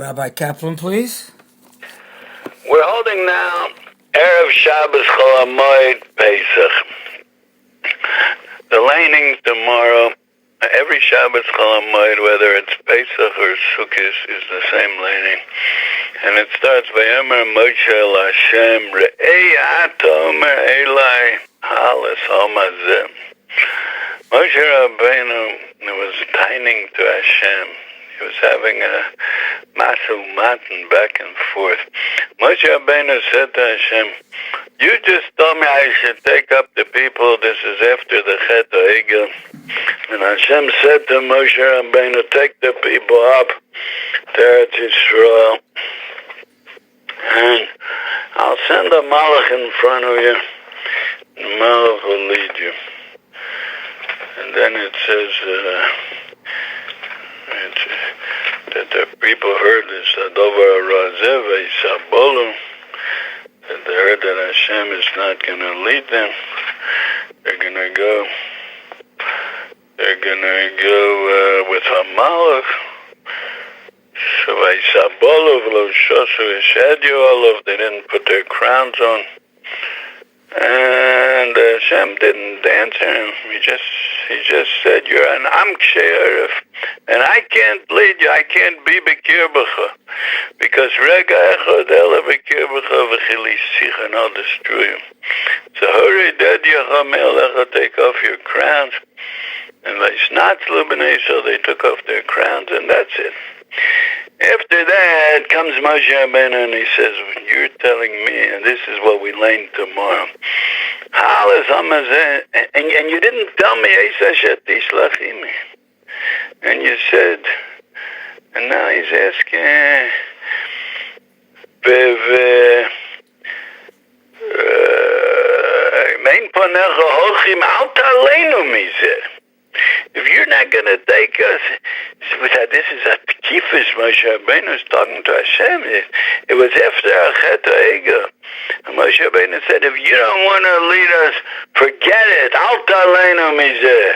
Rabbi Kaplan, please. We're holding now Erev Shabbos Chol HaMoed Pesach. The laning tomorrow, every Shabbos Chol HaMoed, whether it's Pesach or Sukkot, is the same laning. And it starts by Vayomer Moshe el Hashem Re'ei ata omer Elai halas hamazeh. Moshe Rabbeinu was taining to Hashem. He was having a masu matan back and forth. Moshe Rabbeinu said to Hashem, "You just told me I should take up the people. This is after the Chet HaEgel." And Hashem said to Moshe Rabbeinu, "Take the people up to Eretz Yisrael, and I'll send a malach in front of you. The malach will lead you." And then it says that the people heard this Adover Razev Isabolu, that they heard that Hashem is not going to lead them. They're going to go with a malach. So Isabolu v'lo shosu ishadyu, they didn't put their crowns on. And Hashem didn't answer him. He just said, "You're an amkshe'erif, and I can't lead you. I can't be bekirbacha, because rega echad ela bekirbacha v'chilisicha, and I'll destroy you. So hurry, dad yachamel, take off your crowns." And leishnatzlu b'nei Yisrael, they took off their crowns, and that's it. After that comes Moshe Rabbeinu and he says, "You're telling me, and this is what we learn tomorrow. And you didn't tell me, and you said," and now he's asking, if you're not going to take us, this is a Kifis Moshe Rabbeinu is talking to Hashem. It was after Chet HaEgel. And Moshe Rabbeinu said, "If you don't want to lead us, forget it. Al ta'aleinu mizeh.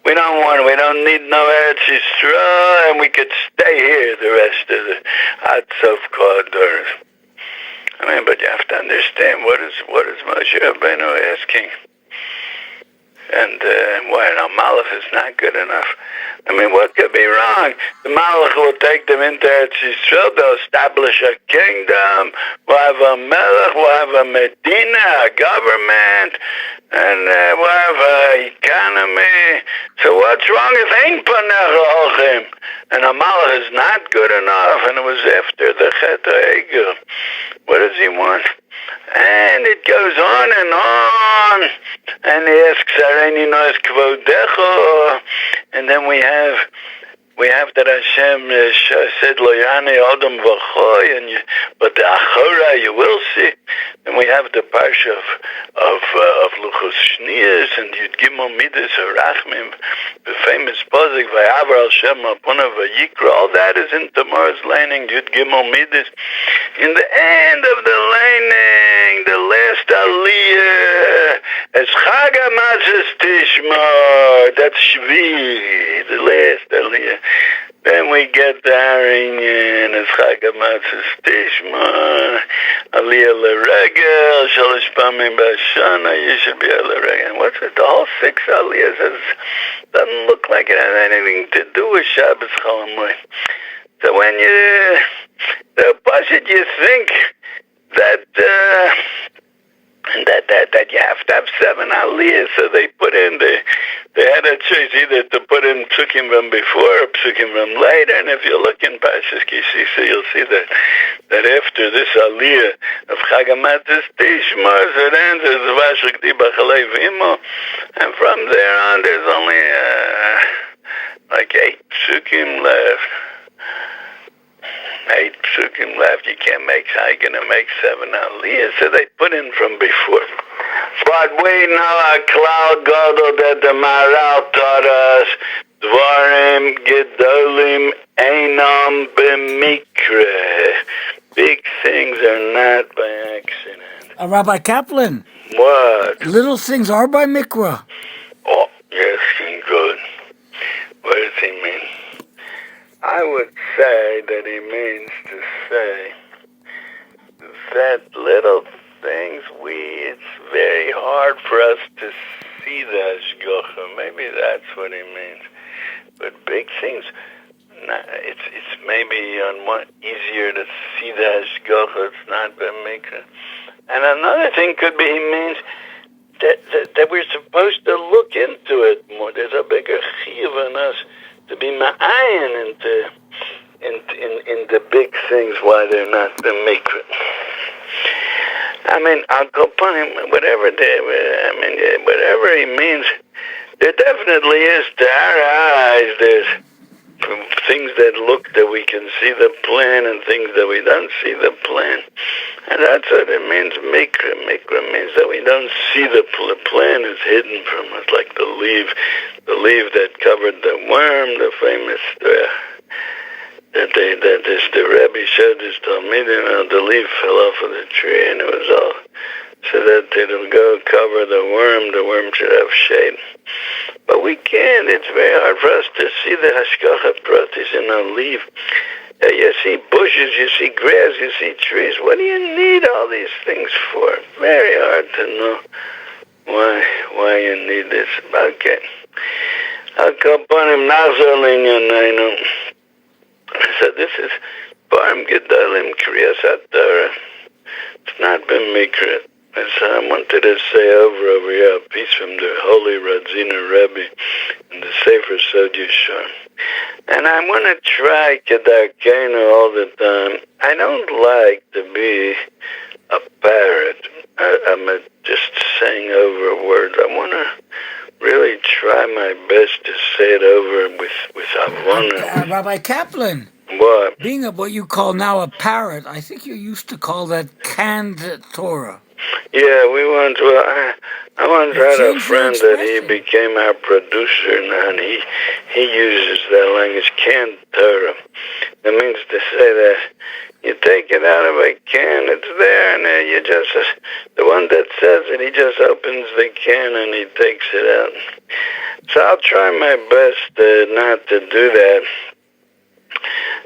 We don't need no Eretz Yisrael, and we could stay here the rest of the Ad Sof Kol. But you have to understand, what is Moshe Rabbeinu asking? And why a malach is not good enough. What could be wrong? The malach will take them into Eretz Yisrael. They'll establish a kingdom. We'll have a melech. We'll have a medina, a government, and we'll have an economy. So what's wrong if ain't panech ha'olchim? And a malach is not good enough. And it was after the Chet HaEgel. What does he want? And it goes on and on. And he asks, "Areini noes kvodecho," and then we have that Hashem said, "Lo yani adam v'choy," but the achora you will see. And we have the parsha of Luchos Shnias and Yud Gimel Midas Harachmim, the famous pasuk Vayavar al Shem Apunav Vayikra. All that is in tomorrow's laning, Yud Gimel Midas. In the end of the laning, the last aliyah, as Chag HaMatzos Tishmar, that's Shvi, the last aliyah. Then we get the Harinyan, as Chag HaMatzos Tishmar, aliyah l'regel, shalosh pamim b'shana, you should be a l'regel. And what's it? The whole 6 aliyahs doesn't look like it has anything to do with Shabbos Chol HaMoed. So when the Pashut, you think that you have to have 7 aliyahs, so they put in, they had a choice either to put in psukim from before or psukim from later. And if you look in Parshas Kisisa, you'll see that after this aliyah of Chag HaMatzos Tishmar, it ends as Vashuk Di B'chalei V'imo, and from there on there's only like 8 psukim left. 8 psukim left. You can't make, how you going to make 7 aliyahs? So they put in from before. But we know a cloud gadol that the Maral taught us, Dvarim gedolim einam b'mikre. Big things are not by accident. Rabbi Kaplan. What? Little things are by mikra. Oh, yes, good. What does he mean? I would say that he means to say that little things it's very hard for us to see the hashgacha. Maybe that's what he means. But big things, it's maybe easier to see the hashgacha. It's not b'mikra. And another thing could be he means that we're supposed to look into it more. There's a bigger chiyuv in us to be ma'ayin in the big things, why they're not b'mikra. I mean, I'll go upon him, whatever he means, there definitely is, to our eyes, there's things that we can see the plan and things that we don't see the plan. And that's what it means, mikra. Mikra means that we don't see the plan is hidden from us, like the leaf that covered the worm, the famous that the rebbe showed his talmidim, the leaf fell off of the tree and it was all so that it'll go cover the worm should have shade. But we can't, it's very hard for us to see the hashgacha pratis in a leaf. You see bushes, you see grass, you see trees. What do you need all these things for? Very hard to know why you need this. Okay. I'll come upon him now. So this is Barm Gedalim Kriyas HaTorah. It's not been mikra. As I wanted to say over here, a piece from the Holy Radzina Rebbe in the Sefer Sod Yishar. And I want to try Kedarkenu all the time. I don't like to be a parrot. I'm just saying over words. I want to really try my best to say it over with Avona. Rabbi Kaplan. What? Being what you call now a parrot, I think you used to call that canned Torah. Yeah, I once had a friend that he became our producer now, and he uses that language, canned Torah. That means to say that you take it out of a can, it's there, and you just, the one that says it, he just opens the can and he takes it out. So I'll try my best not to do that.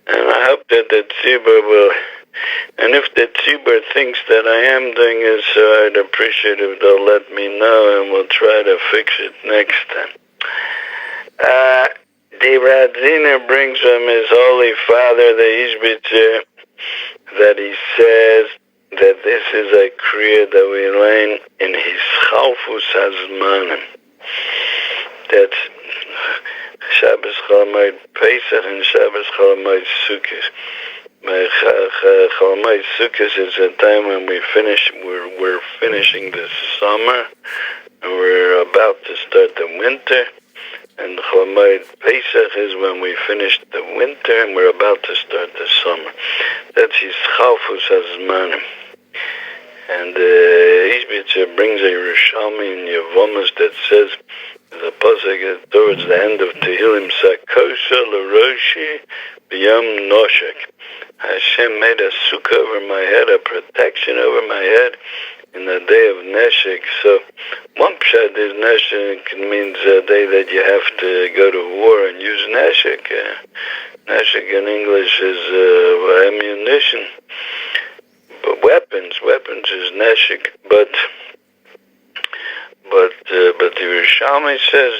And I hope that the tzibur will, and if the tzibur thinks that I am doing it, so I'd appreciate if they'll let me know, and we'll try to fix it next time. The Radziner brings from his Holy Father, the ishbitzer, that he says that this is a kriya that we learn in his chalfus hazmanim. That's Shabbos Chol Pesach and Shabbos Chol Sukkot. Chol Sukkot is a time when we're finishing the summer and we're about to start the winter. And Chol Pesach is when we finish the winter and we're about to start the summer. That's his chalfus hazmanim. And Ishbitzer brings a Rishalmi in Yevomas that says, the pasuk towards the end of Tehillim, Sakosha l'roshi b'yom noshek. Hashem made a sukkah over my head, a protection over my head in the day of Neshek. So one pshat is Neshek means a day that you have to go to war and use Neshek. Neshek in English is ammunition. But weapons is Neshek. But the Yerushalmi says,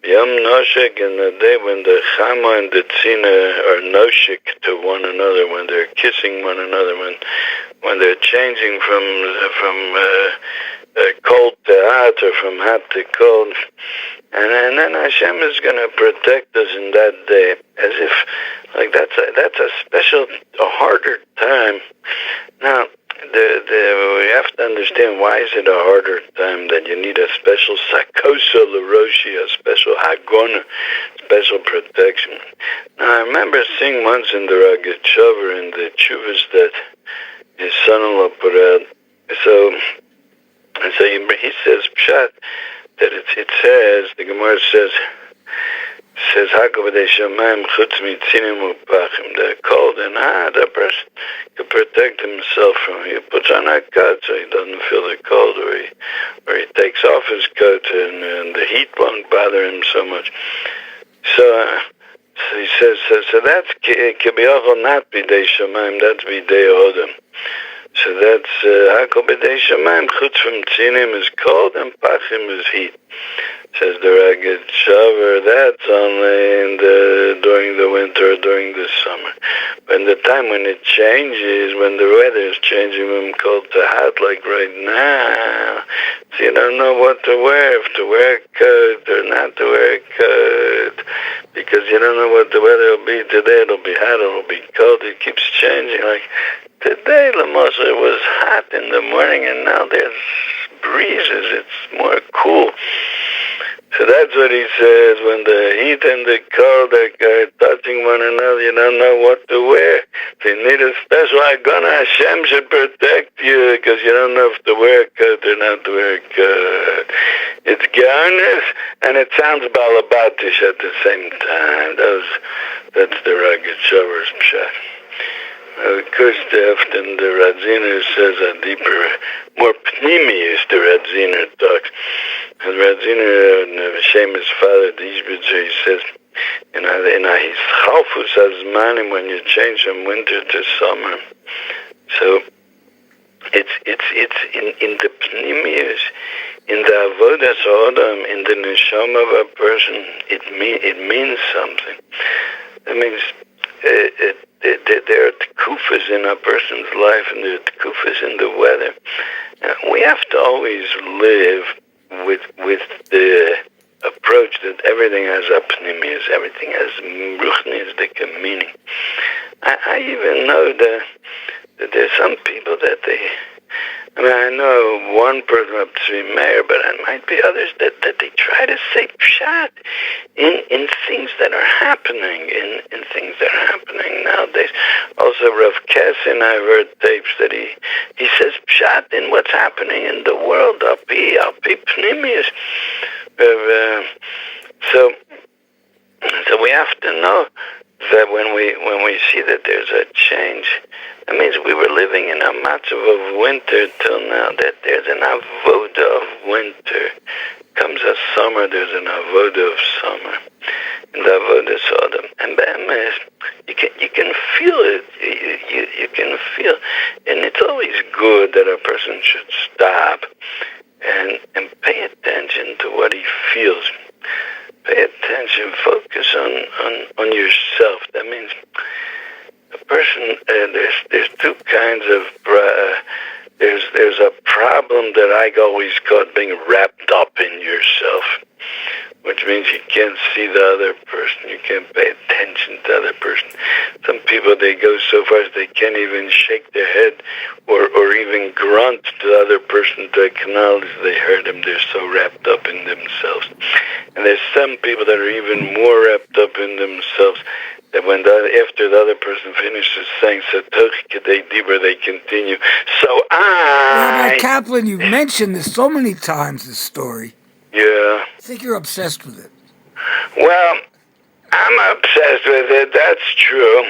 Yom Noshek, in the day when the Chama and the Tzina are Noshek to one another, when they're kissing one another, when they're changing from cold to hot or from hot to cold. And then Hashem is going to protect us in that day, as if, like, that's a special, a harder time. Now, we have to understand why is it a harder time that you need a special sakosa l'roshi, a special hagona, special protection. Now, I remember seeing once in the Rogatchover in the chuvas that his son-in-law put out. So he says pshat that it says, the Gemara says Hakavadei Shamayim chutz mitzinim upachim. The cold and hot, a person can protect himself from. He puts on a coat so he doesn't feel the cold, or he takes off his coat and the heat won't bother him so much. So So he says, so that's Kibiyachol not Bidei Shamayim, that's Bidei Odom. So that's Hakol Bidei Shamayim, Chutz from Tzinim is cold and Pachim is heat. Says the Ragged Shaver, that's only during the winter or during the summer. But in the time when it changes, when the weather is changing from cold to hot, like right now, so you don't know what to wear, if to wear a coat or not to wear a coat, because you don't know what the weather will be today. It'll be hot, it'll be cold, it keeps changing. Like today, Lamosha, it was hot in the morning, and now there's breezes, it's more cool. So that's what he says, when the heat and the cold are touching one another, you don't know what to wear. So you need a special agona. Hashem should protect you, because you don't know if to wear a coat or not to wear a coat. It's garnish, and it sounds balabatish at the same time. That's the Ragged Shover's pshat. Of course, often the Radziner says a deeper, more pnimius the Radziner talks. And Radziner, Shemus father, the ishbitzer, he says, in his chalfus hazmanim, when you change from winter to summer. So it's in the pnimius, in the avodas odam, in the neshama of a person, it means something. That means there are tkufas in a person's life, and there are tkufas in the weather. We have to always live with the approach that everything has a pnimius, everything has ruchnistic meaning. I even know that there's some people that I know one person up to mayor, but it might be others that they try to say pshat in things that are happening, in things that are happening nowadays. Also, Rav Kessin, I've heard tapes that he says pshat in what's happening in the world, al pi pnimius. So we have to know that when we see that there's a change, that means we were living in a matzav of winter till now, that there's an avoda of winter. Comes a summer, there's an avoda of summer. And the avoda sodom. And be'emes, you can feel it. You can feel, and it's always good that a person should stop and pay attention to what he feels. Pay attention, focus on yourself. That means a person, there's two kinds of, there's a problem that I always call being wrapped up in yourself, which means you can't see the other person, you can't pay attention to the other person. Some people, they go so far as they can't even shake their head or even grunt to the other person to acknowledge they heard them. They're so wrapped up in themselves. And there's some people that are even more wrapped up in themselves, that when after the other person finishes saying Satoch Kedei Dibur, they continue. So Rabbi Kaplan, you've mentioned this so many times, this story. Yeah. I think you're obsessed with it. Well, I'm obsessed with it, that's true.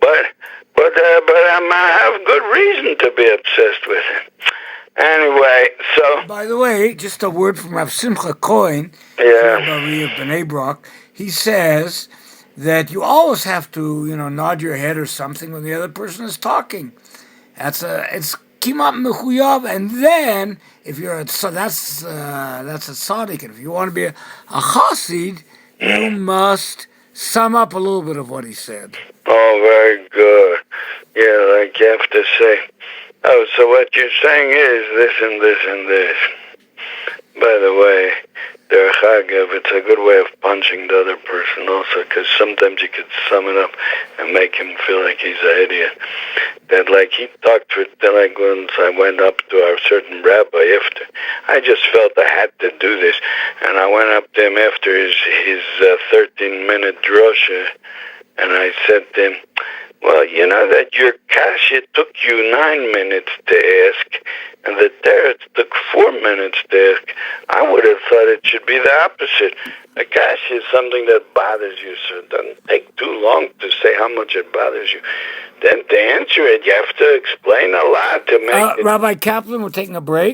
But I have good reason to be obsessed with it. Anyway, so... By the way, just a word from Rav Simcha Cohen, Yeah. Rabbi of Bnei Brak. He says that you always have to, nod your head or something when the other person is talking. It's kimat mechuyav, and then if you're that's a tzaddik, and if you want to be a chassid, you must sum up a little bit of what he said. Oh, very good. Yeah, like you have to say, oh, so what you're saying is this and this and this. By the way, Derech Agav, it's a good way of punching the other person also, because sometimes you could sum it up and make him feel like he's an idiot. That, like, he talked for, like, once I went up to a certain rabbi after, I just felt I had to do this, and I went up to him after his 13-minute drosha, and I said to him, well, you know that your kasha took you 9 minutes to ask, and the teretz took 4 minutes to ask. I would have thought it should be the opposite. A kasha is something that bothers you, so it doesn't take too long to say how much it bothers you. Then to answer it, you have to explain a lot to make it... Rabbi Kaplan, we're taking a break.